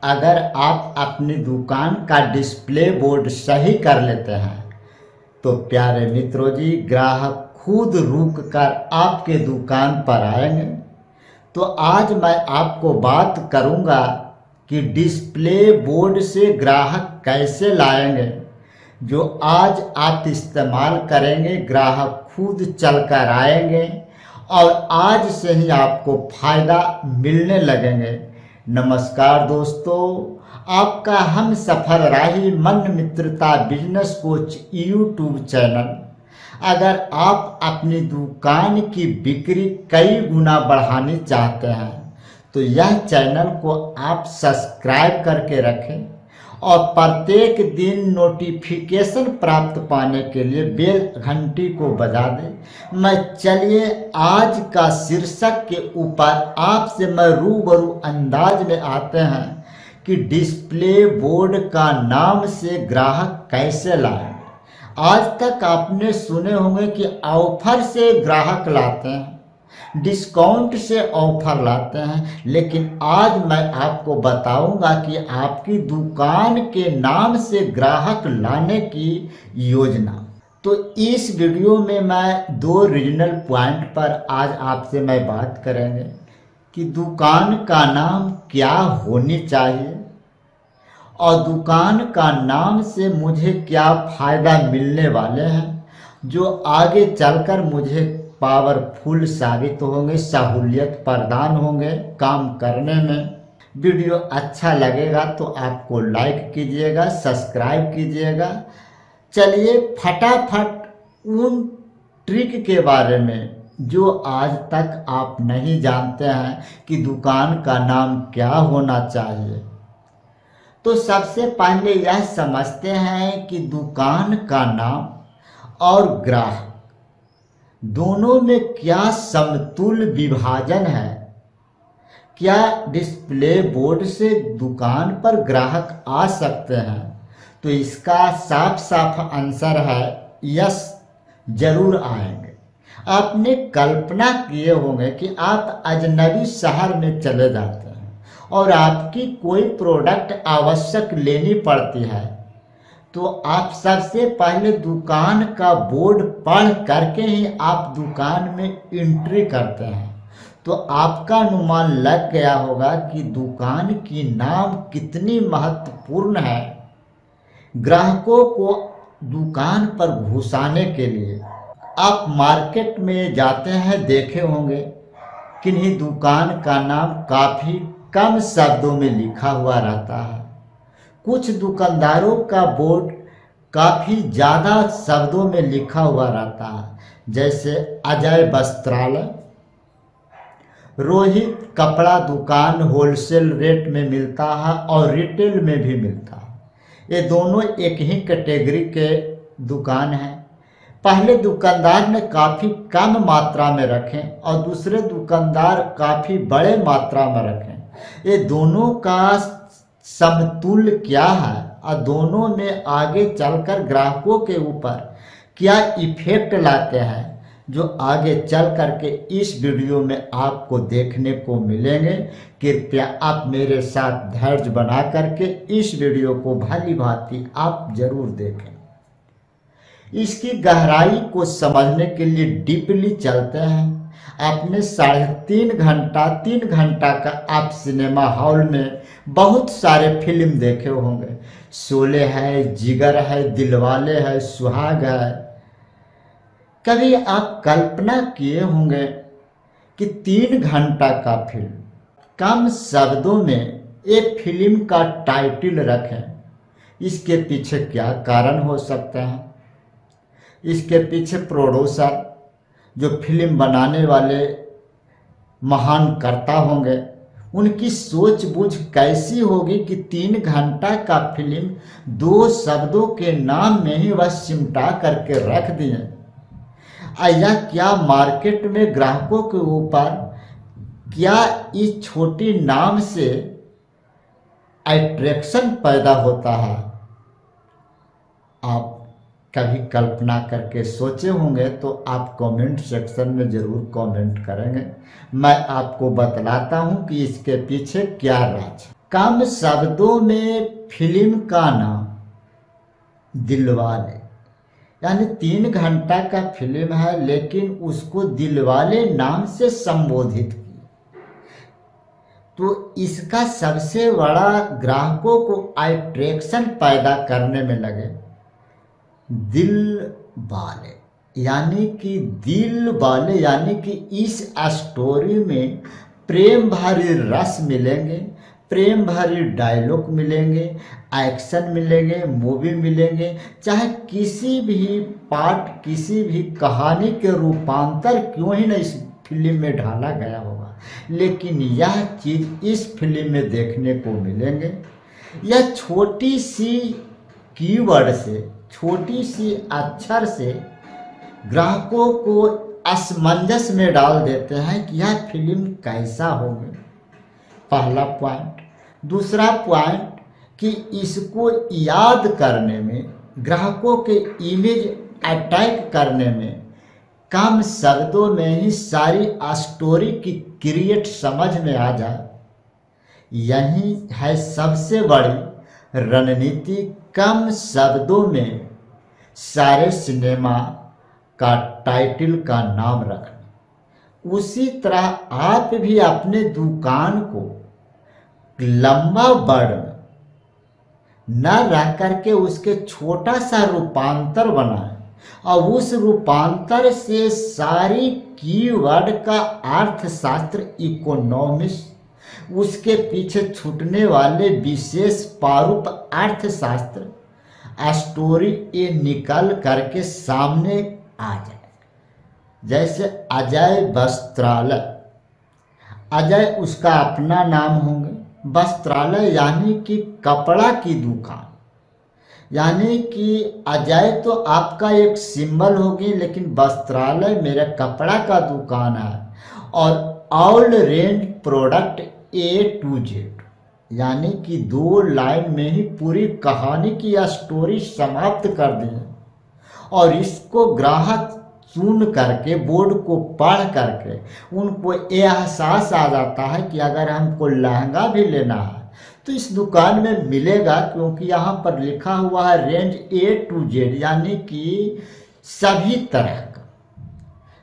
अगर आप अपनी दुकान का डिस्प्ले बोर्ड सही कर लेते हैं तो प्यारे मित्रों जी, ग्राहक खुद रुक कर आपके दुकान पर आएंगे। तो आज मैं आपको बात करूंगा कि डिस्प्ले बोर्ड से ग्राहक कैसे लाएंगे। जो आज आप इस्तेमाल करेंगे ग्राहक खुद चलकर आएंगे और आज से ही आपको फायदा मिलने लगेंगे। नमस्कार दोस्तों, आपका हम सफर राही मन मित्रता बिजनेस कोच यूट्यूब चैनल। अगर आप अपनी दुकान की बिक्री कई गुना बढ़ानी चाहते हैं तो यह चैनल को आप सब्सक्राइब करके रखें और प्रत्येक दिन नोटिफिकेशन प्राप्त पाने के लिए बेल घंटी को बजा दें। मैं चलिए आज का शीर्षक के ऊपर आपसे मैं रूबरू अंदाज में आते हैं कि डिस्प्ले बोर्ड का नाम से ग्राहक कैसे लाएं। आज तक आपने सुने होंगे कि ऑफर से ग्राहक लाते हैं, डिस्काउंट से ऑफर लाते हैं, लेकिन आज मैं आपको बताऊंगा कि आपकी दुकान के नाम से ग्राहक लाने की योजना। तो इस वीडियो में मैं दो रीजनल पॉइंट पर आज आपसे मैं बात करेंगे कि दुकान का नाम क्या होनी चाहिए और दुकान का नाम से मुझे क्या फायदा मिलने वाले हैं, जो आगे चलकर मुझे पावरफुल साबित होंगे, सहूलियत प्रदान होंगे काम करने में। वीडियो अच्छा लगेगा तो आपको लाइक कीजिएगा, सब्सक्राइब कीजिएगा। चलिए फटाफट उन ट्रिक के बारे में जो आज तक आप नहीं जानते हैं कि दुकान का नाम क्या होना चाहिए। तो सबसे पहले यह समझते हैं कि दुकान का नाम और ग्राहक दोनों में क्या समतुल्य विभाजन है। क्या डिस्प्ले बोर्ड से दुकान पर ग्राहक आ सकते हैं? तो इसका साफ साफ आंसर है यस, जरूर आएंगे। आपने कल्पना किए होंगे कि आप अजनबी शहर में चले जाते हैं और आपकी कोई प्रोडक्ट आवश्यक लेनी पड़ती है, तो आप सबसे पहले दुकान का बोर्ड पढ़ करके ही आप दुकान में एंट्री करते हैं। तो आपका अनुमान लग गया होगा कि दुकान की नाम कितनी महत्वपूर्ण है ग्राहकों को दुकान पर घुसाने के लिए। आप मार्केट में जाते हैं, देखे होंगे किन्हीं दुकान का नाम काफ़ी कम शब्दों में लिखा हुआ रहता है। कुछ दुकानदारों का बोर्ड काफ़ी ज़्यादा शब्दों में लिखा हुआ रहता है, जैसे अजय वस्त्रालय, रोहित कपड़ा दुकान होलसेल रेट में मिलता है और रिटेल में भी मिलता है। ये दोनों एक ही कैटेगरी के दुकान हैं। पहले दुकानदार ने काफ़ी कम मात्रा में रखें और दूसरे दुकानदार काफ़ी बड़े मात्रा में रखें। ये दोनों का समतुल्य क्या है और दोनों में आगे चलकर ग्राहकों के ऊपर क्या इफेक्ट लाते हैं, जो आगे चल करके इस वीडियो में आपको देखने को मिलेंगे। कृपया आप मेरे साथ धैर्य बना करके इस वीडियो को भली भांति आप जरूर देखें। इसकी गहराई को समझने के लिए डीपली चलते हैं। आपने 3.5 घंटा का आप सिनेमा हॉल में बहुत सारे फिल्म देखे होंगे। शोले है, जिगर है, दिलवाले है, सुहाग है। कभी आप कल्पना किए होंगे कि 3 घंटा का फिल्म कम शब्दों में एक फिल्म का टाइटल रखें, इसके पीछे क्या कारण हो सकते हैं? इसके पीछे प्रोड्यूसर, जो फिल्म बनाने वाले महान कर्ता होंगे, उनकी सोच बूझ कैसी होगी कि 3 घंटा का फिल्म 2 शब्दों के नाम में ही वह सिमटा करके रख दिए। या क्या मार्केट में ग्राहकों के ऊपर क्या इस छोटी नाम से अट्रैक्शन पैदा होता है? आप कभी कल्पना करके सोचे होंगे तो आप कमेंट सेक्शन में ज़रूर कमेंट करेंगे। मैं आपको बतलाता हूं कि इसके पीछे क्या राज है। कम शब्दों में फिल्म का नाम दिलवाले, यानी 3 घंटा का फिल्म है लेकिन उसको दिलवाले नाम से संबोधित किया। तो इसका सबसे बड़ा ग्राहकों को अट्रैक्शन पैदा करने में लगे दिल वाले, यानी कि दिल वाले, यानी कि इस स्टोरी में प्रेम भरी रस मिलेंगे, प्रेम भरी डायलॉग मिलेंगे, एक्शन मिलेंगे, मूवी मिलेंगे, चाहे किसी भी पार्ट, किसी भी कहानी के रूपांतर क्यों ही न इस फिल्म में ढाला गया होगा, लेकिन यह चीज़ इस फिल्म में देखने को मिलेंगे। यह छोटी सी कीवर्ड से, छोटी सी अक्षर से ग्राहकों को असमंजस में डाल देते हैं कि यह फिल्म कैसा होगी, पहला पॉइंट। दूसरा पॉइंट कि इसको याद करने में, ग्राहकों के इमेज अटैक करने में, कम शब्दों में ही सारी स्टोरी की क्रिएट समझ में आ जाए, यही है सबसे बड़ी रणनीति। कम शब्दों में सारे सिनेमा का टाइटल का नाम रखना। उसी तरह आप भी अपने दुकान को लंबा वर्ड न रह करके उसके छोटा सा रूपांतर बनाएं और उस रूपांतर से सारी कीवर्ड का अर्थशास्त्र, इकोनॉमिक्स, उसके पीछे छूटने वाले विशेष प्रारूप अर्थशास्त्र, स्टोरी ये निकल करके सामने आ जाए। जैसे अजय वस्त्रालय, अजय उसका अपना नाम होंगे, वस्त्रालय यानी कि कपड़ा की दुकान, यानी कि अजय तो आपका एक सिंबल होगी, लेकिन वस्त्रालय मेरा कपड़ा का दुकान है और all range product A to Z, यानी कि 2 लाइन में ही पूरी कहानी की स्टोरी समाप्त कर दी है। और इसको ग्राहक सुन करके, बोर्ड को पढ़ करके उनको एहसास आ जाता है कि अगर हमको लहंगा भी लेना है तो इस दुकान में मिलेगा, क्योंकि यहाँ पर लिखा हुआ है रेंज A to Z, यानी कि सभी तरह का।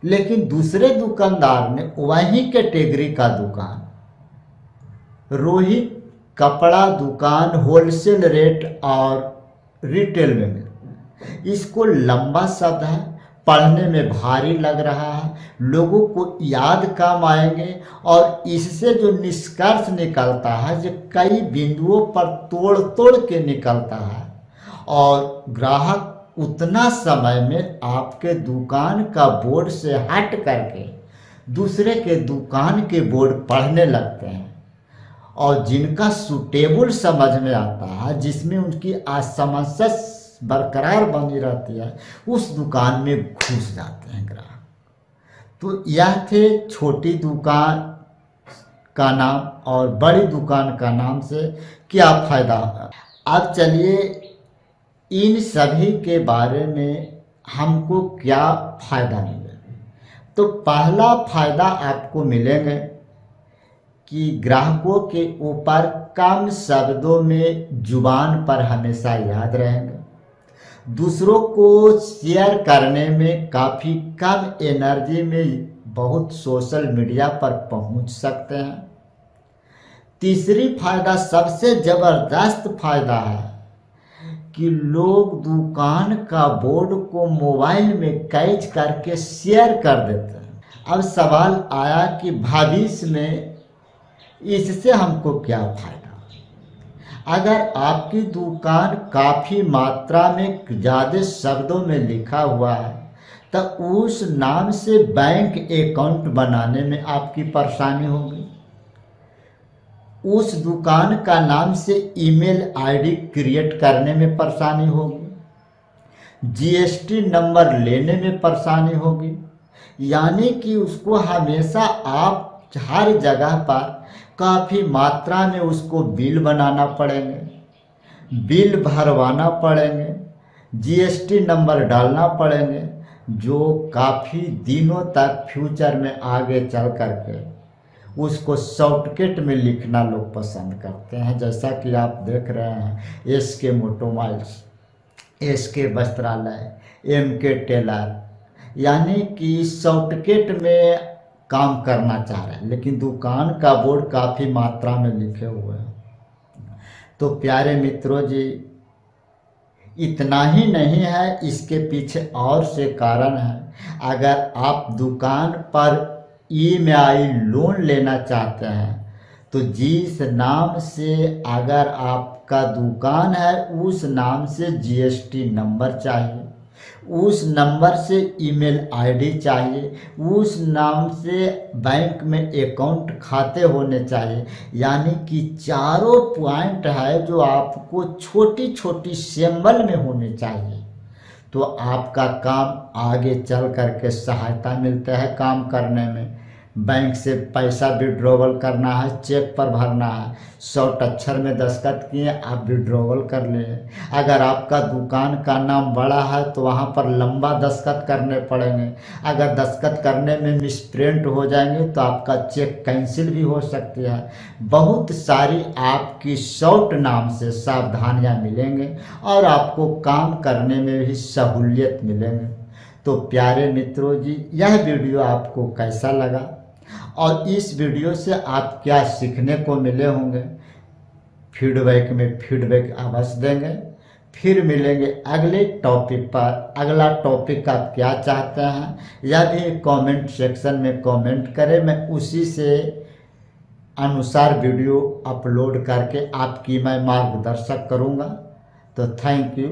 लेकिन दूसरे दुकानदार ने वही कैटेगरी का दुकान, रोहित कपड़ा दुकान, होलसेल रेट और रिटेल में मिलता है। इसको लंबा शब्द है, पढ़ने में भारी लग रहा है, लोगों को याद कम आएंगे और इससे जो निष्कर्ष निकलता है, जो कई बिंदुओं पर तोड़ तोड़ के निकलता है और ग्राहक उतना समय में आपके दुकान का बोर्ड से हट करके दूसरे के दुकान के बोर्ड पढ़ने लगते हैं और जिनका सूटेबल समझ में आता है, जिसमें उनकी असमंजस बरकरार बनी रहती है, उस दुकान में घुस जाते हैं ग्राहक। तो यह थे छोटी दुकान का नाम और बड़ी दुकान का नाम से क्या फायदा होगा। अब चलिए इन सभी के बारे में हमको क्या फायदा मिलेगा। तो पहला फायदा आपको मिलेंगे कि ग्राहकों के ऊपर कम शब्दों में जुबान पर हमेशा याद रहेंगे। दूसरों को शेयर करने में काफ़ी कम एनर्जी में बहुत सोशल मीडिया पर पहुंच सकते हैं। तीसरी फायदा, सबसे ज़बरदस्त फायदा है कि लोग दुकान का बोर्ड को मोबाइल में कैच करके शेयर कर देते हैं। अब सवाल आया कि भविष्य में इससे हमको क्या फायदा। अगर आपकी दुकान काफ़ी मात्रा में ज़्यादा शब्दों में लिखा हुआ है तो उस नाम से बैंक अकाउंट बनाने में आपकी परेशानी होगी, उस दुकान का नाम से ईमेल आईडी क्रिएट करने में परेशानी होगी, जीएसटी नंबर लेने में परेशानी होगी, यानी कि उसको हमेशा आप हर जगह पर काफ़ी मात्रा में उसको बिल बनाना पड़ेंगे, बिल भरवाना पड़ेंगे, जीएसटी नंबर डालना पड़ेंगे, जो काफ़ी दिनों तक फ्यूचर में आगे चल करके उसको शॉर्टकट में लिखना लोग पसंद करते हैं। जैसा कि आप देख रहे हैं, SK मोटोमोबाइल्स, SK वस्त्रालय, MK टेलर, यानी कि शॉर्टकट में काम करना चाह रहे हैं, लेकिन दुकान का बोर्ड काफ़ी मात्रा में लिखे हुए हैं। तो प्यारे मित्रों जी, इतना ही नहीं है, इसके पीछे और से कारण है। अगर आप दुकान पर EMI लोन लेना चाहते हैं तो जिस नाम से अगर आपका दुकान है उस नाम से GST नंबर चाहिए, उस नंबर से ईमेल ID चाहिए, उस नाम से बैंक में अकाउंट खाते होने चाहिए। यानी कि चारों पॉइंट है जो आपको छोटी छोटी सिंबल में होने चाहिए, तो आपका काम आगे चल करके सहायता मिलता है काम करने में। बैंक से पैसा विड्रॉवल करना है, चेक पर भरना है, शॉर्ट अक्षर में दस्तखत किए, आप विड्रॉवल कर लें। अगर आपका दुकान का नाम बड़ा है तो वहाँ पर लंबा दस्तखत करने पड़ेंगे। अगर दस्तखत करने में मिसप्रिंट हो जाएंगे तो आपका चेक कैंसिल भी हो सकती है। बहुत सारी आपकी शॉर्ट नाम से सावधानियाँ मिलेंगे और आपको काम करने में भी सहूलियत मिलेंगे। तो प्यारे मित्रों जी, यह वीडियो आपको कैसा लगा और इस वीडियो से आप क्या सीखने को मिले होंगे, फीडबैक में फीडबैक अवश्य देंगे। फिर मिलेंगे अगले टॉपिक पर। अगला टॉपिक आप क्या चाहते हैं यह भी कमेंट सेक्शन में कमेंट करें, मैं उसी से अनुसार वीडियो अपलोड करके आपकी मैं मार्गदर्शक करूंगा। तो थैंक यू।